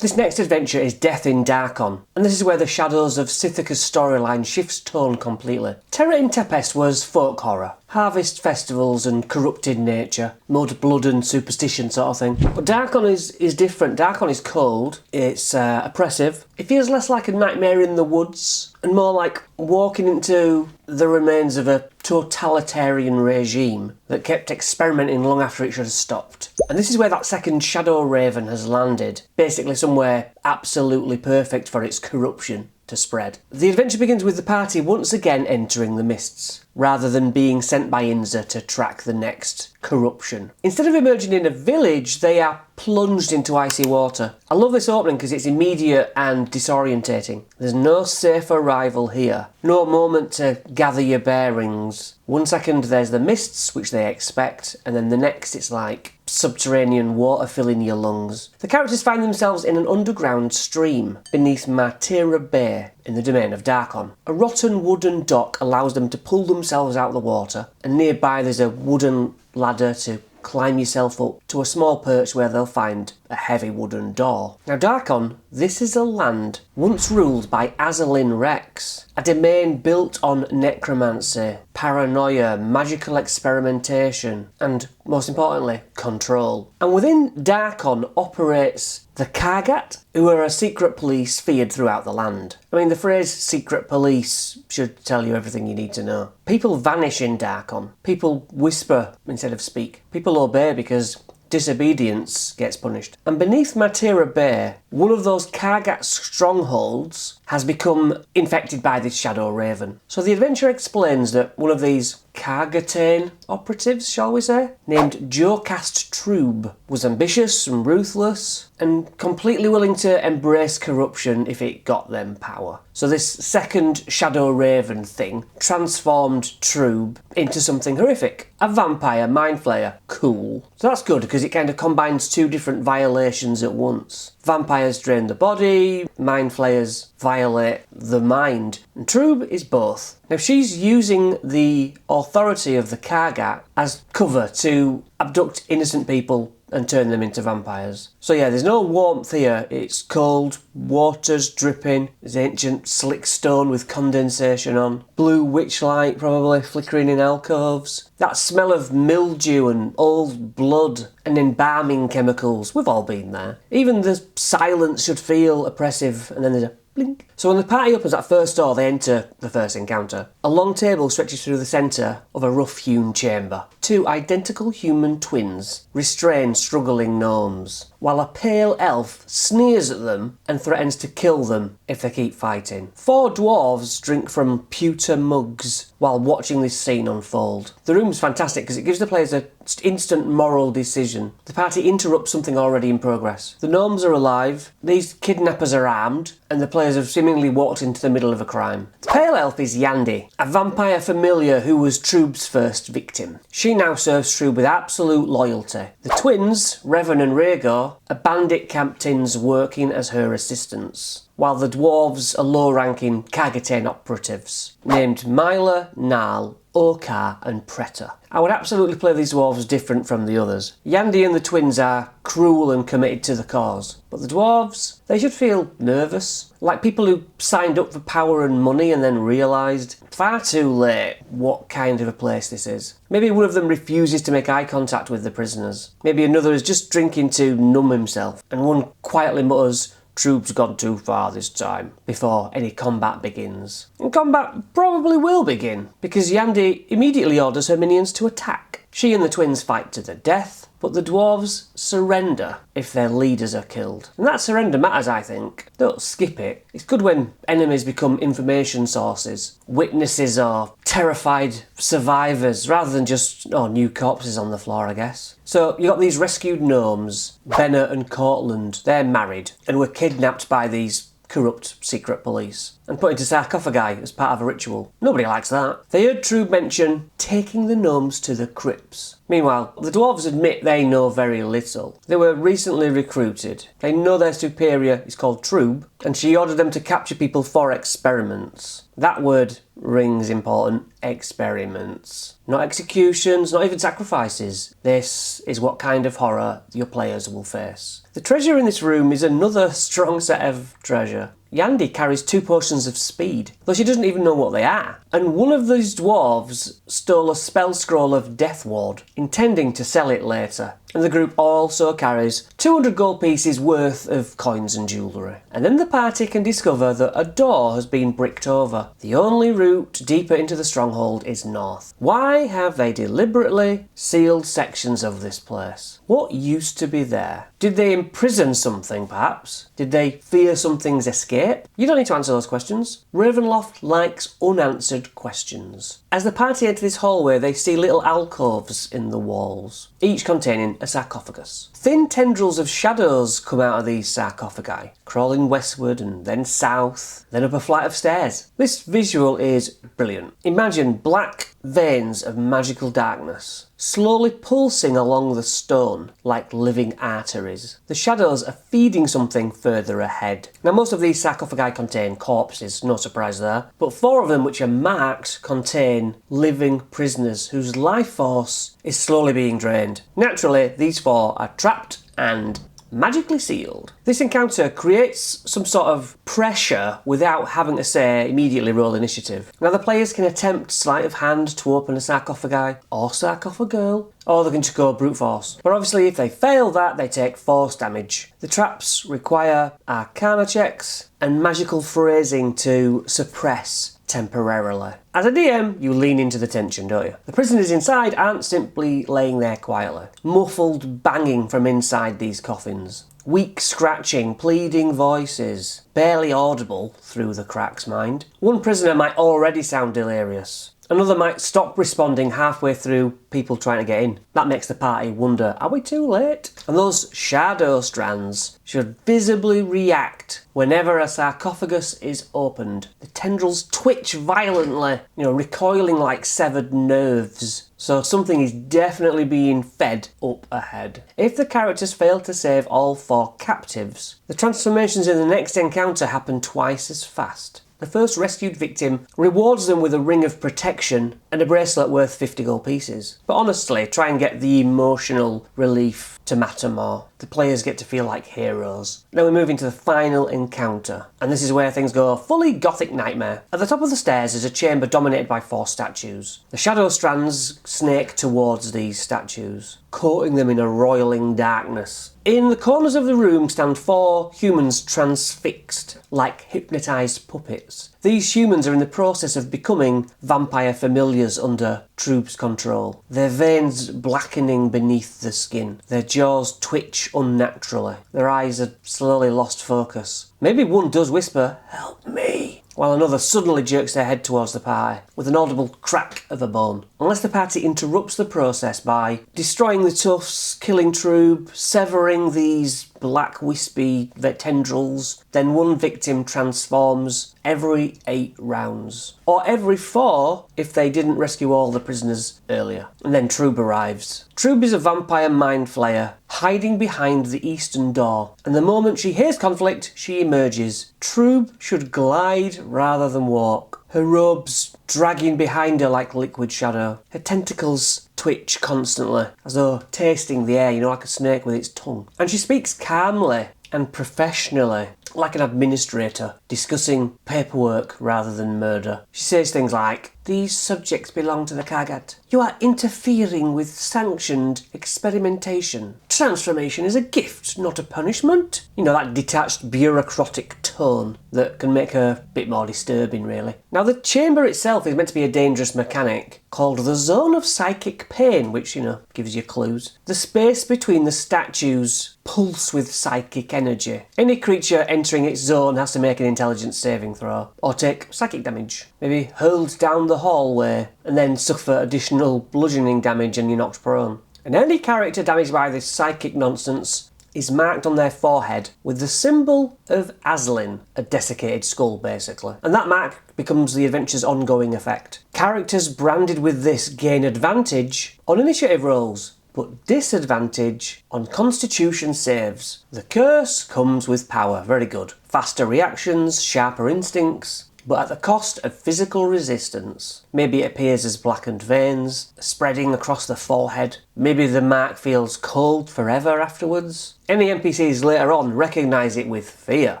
This next adventure is Death in Darkon, and this is where the Shadows of Sithicus storyline shifts tone completely. Terra in Tempest was folk horror. Harvest festivals and corrupted nature, mud, blood and superstition sort of thing. But Darkon is different. Darkon is cold, it's oppressive. It feels less like a nightmare in the woods and more like walking into the remains of a totalitarian regime that kept experimenting long after it should have stopped. And this is where that second Shadow Raven has landed, basically somewhere absolutely perfect for its corruption to spread. The adventure begins with the party once again entering the mists, rather than being sent by Inza to track the next corruption. Instead of emerging in a village, they are plunged into icy water. I love this opening because it's immediate and disorientating. There's no safe arrival here, no moment to gather your bearings. One second there's the mists, which they expect, and then the next it's like subterranean water filling your lungs. The characters find themselves in an underground stream beneath Martira Bay in the domain of Darkon. A rotten wooden dock allows them to pull themselves out of the water, and nearby there's a wooden ladder to climb yourself up to a small perch where they'll find a heavy wooden door. Now Darkon, this is a land once ruled by Azalin Rex, a domain built on necromancy, paranoia, magical experimentation, and most importantly, control. And within Darkon operates the Kargat, who are a secret police feared throughout the land. I mean, the phrase secret police should tell you everything you need to know. People vanish in Darkon. People whisper instead of speak. People obey because disobedience gets punished. And beneath Martira Bay, one of those Kargat strongholds has become infected by this Shadow Raven. So the adventure explains that one of these Kargatane operatives, shall we say, named Jocast Troob, was ambitious and ruthless and completely willing to embrace corruption if it got them power. So this second Shadow Raven thing transformed Troob into something horrific. A vampire mind flayer. Cool. So that's good because it kind of combines two different violations at once. Vampires drain the body, mind flayers violate the mind. And Troob is both. Now she's using the authority of the Kargat as cover to abduct innocent people and turn them into vampires. So yeah, there's no warmth here. It's cold, water's dripping, there's ancient slick stone with condensation on, blue witchlight probably flickering in alcoves, that smell of mildew and old blood and embalming chemicals. We've all been there. Even the silence should feel oppressive, and then there's a blink. So when the party opens that first door, they enter the first encounter. A long table stretches through the centre of a rough-hewn chamber. Two identical human twins restrain struggling gnomes, while a pale elf sneers at them and threatens to kill them if they keep fighting. Four dwarves drink from pewter mugs while watching this scene unfold. The room's fantastic because it gives the players an instant moral decision. The party interrupts something already in progress. The gnomes are alive, these kidnappers are armed, and the players have seemingly walked into the middle of a crime. The pale elf is Yandy, a vampire familiar who was Troob's first victim. She now serves Troob with absolute loyalty. The twins, Revan and Rhaegar, are bandit captains working as her assistants, while the dwarves are low-ranking Kargatane operatives, named Myla, Nal, Okar and Preta. I would absolutely play these dwarves different from the others. Yandy and the twins are cruel and committed to the cause, but the dwarves, they should feel nervous, like people who signed up for power and money and then realised far too late what kind of a place this is. Maybe one of them refuses to make eye contact with the prisoners. Maybe another is just drinking to numb himself, and one quietly mutters, "Troob's gone too far this time," before any combat begins. And combat probably will begin, because Yandy immediately orders her minions to attack. She and the twins fight to the death, but the dwarves surrender if their leaders are killed. And that surrender matters, I think. Don't skip it. It's good when enemies become information sources, witnesses or terrified survivors, rather than just new corpses on the floor, I guess. So you got these rescued gnomes, Benna and Cortland. They're married and were kidnapped by these corrupt secret police and put into sarcophagi as part of a ritual. Nobody likes that. They heard Troob mention taking the gnomes to the crypts. Meanwhile, the dwarves admit they know very little. They were recently recruited. They know their superior is called Troob, and she ordered them to capture people for experiments. That word rings important, experiments. Not executions, not even sacrifices. This is what kind of horror your players will face. The treasure in this room is another strong set of treasure. Yandy carries 2 potions of speed, though she doesn't even know what they are. And one of these dwarves stole a spell scroll of Death Ward, intending to sell it later. And the group also carries 200 gold pieces worth of coins and jewellery. And then the party can discover that a door has been bricked over. The only route deeper into the stronghold is north. Why have they deliberately sealed sections of this place? What used to be there? Did they imprison something, perhaps? Did they fear something's escape? You don't need to answer those questions. Ravenloft likes unanswered questions. As the party enter this hallway, they see little alcoves in the walls, each containing a sarcophagus. Thin tendrils of shadows come out of these sarcophagi, crawling westward and then south, then up a flight of stairs. This visual is brilliant. Imagine black veins of magical darkness, slowly pulsing along the stone like living arteries. The shadows are feeding something further ahead. Now, most of these sarcophagi contain corpses, no surprise there, but 4 of them which are marked contain living prisoners whose life force is slowly being drained. Naturally, these 4 are trapped and magically sealed. This encounter creates some sort of pressure without having to say immediately roll initiative. Now the players can attempt sleight of hand to open a sarcophagi or sarcophagirl, or they can just go brute force. But obviously if they fail that, they take force damage. The traps require arcana checks and magical phrasing to suppress temporarily. As a DM, you lean into the tension, don't you? The prisoners inside aren't simply laying there quietly. Muffled banging from inside these coffins. Weak scratching, pleading voices. Barely audible through the cracks, mind. One prisoner might already sound delirious. Another might stop responding halfway through people trying to get in. That makes the party wonder, are we too late? And those shadow strands should visibly react whenever a sarcophagus is opened. The tendrils twitch violently, recoiling like severed nerves. So something is definitely being fed up ahead. If the characters fail to save all 4 captives, the transformations in the next encounter happen twice as fast. The first rescued victim rewards them with a ring of protection and a bracelet worth 50 gold pieces. But honestly, try and get the emotional relief to matter more. The players get to feel like heroes. Now we move into the final encounter, and this is where things go fully gothic nightmare. At the top of the stairs is a chamber dominated by 4 statues. The shadow strands snake towards these statues, coating them in a roiling darkness. In the corners of the room stand 4 humans transfixed, like hypnotised puppets. These humans are in the process of becoming vampire familiars under Troob's control. Their veins blackening beneath the skin. Their jaws twitch unnaturally. Their eyes are slowly lost focus. Maybe one does whisper, "Help me," while another suddenly jerks their head towards the party, with an audible crack of a bone. Unless the party interrupts the process by destroying the tufts, killing Troob, severing these black wispy tendrils, then one victim transforms every 8 rounds. Or every 4 if they didn't rescue all the prisoners earlier. And then Troob arrives. Troob is a vampire mind flayer, hiding behind the eastern door, and the moment she hears conflict, she emerges. Troob should glide rather than walk, her robes dragging behind her like liquid shadow. Her tentacles twitch constantly, as though tasting the air, like a snake with its tongue. And she speaks calmly and professionally, like an administrator, discussing paperwork rather than murder. She says things like, "These subjects belong to the Kagat. You are interfering with sanctioned experimentation. Transformation is a gift, not a punishment." That detached bureaucratic tone that can make her a bit more disturbing, really. Now, the chamber itself is meant to be a dangerous mechanic called the Zone of Psychic Pain, which, gives you clues. The space between the statues pulse with psychic energy. Any creature entering its zone has to make an intelligence saving throw, or take psychic damage. Maybe hurled down the hallway, and then suffer additional bludgeoning damage and you're knocked prone. And any character damaged by this psychic nonsense is marked on their forehead with the symbol of Aslin, a desiccated skull basically. And that mark becomes the adventure's ongoing effect. Characters branded with this gain advantage on initiative rolls, but disadvantage on constitution saves. The curse comes with power, very good. Faster reactions, sharper instincts, but at the cost of physical resistance. Maybe it appears as blackened veins, spreading across the forehead. Maybe the mark feels cold forever afterwards. Any NPCs later on recognise it with fear.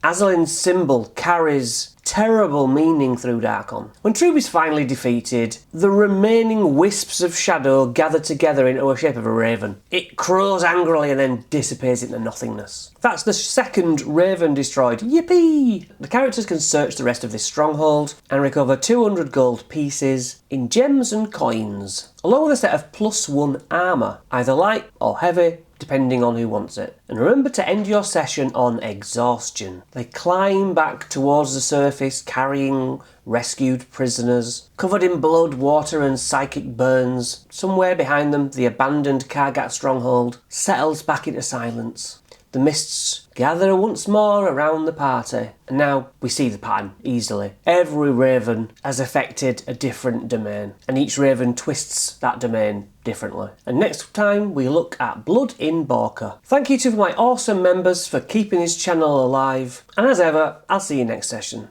Azalin's symbol carries terrible meaning through Darkon. When Trub is finally defeated, the remaining wisps of shadow gather together into a shape of a raven. It crows angrily and then disappears into nothingness. That's the second raven destroyed. Yippee! The characters can search the rest of this stronghold and recover 200 gold pieces in gems and coins, along with a set of +1 armour, either light or heavy, depending on who wants it. And remember to end your session on exhaustion. They climb back towards the surface carrying rescued prisoners, covered in blood, water and psychic burns. Somewhere behind them, the abandoned Kargat stronghold settles back into silence. The mists gather once more around the party, and now we see the pattern easily. Every raven has affected a different domain, and each raven twists that domain differently. And next time we look at Blood in Borka. Thank you to my awesome members for keeping this channel alive, and as ever, I'll see you next session.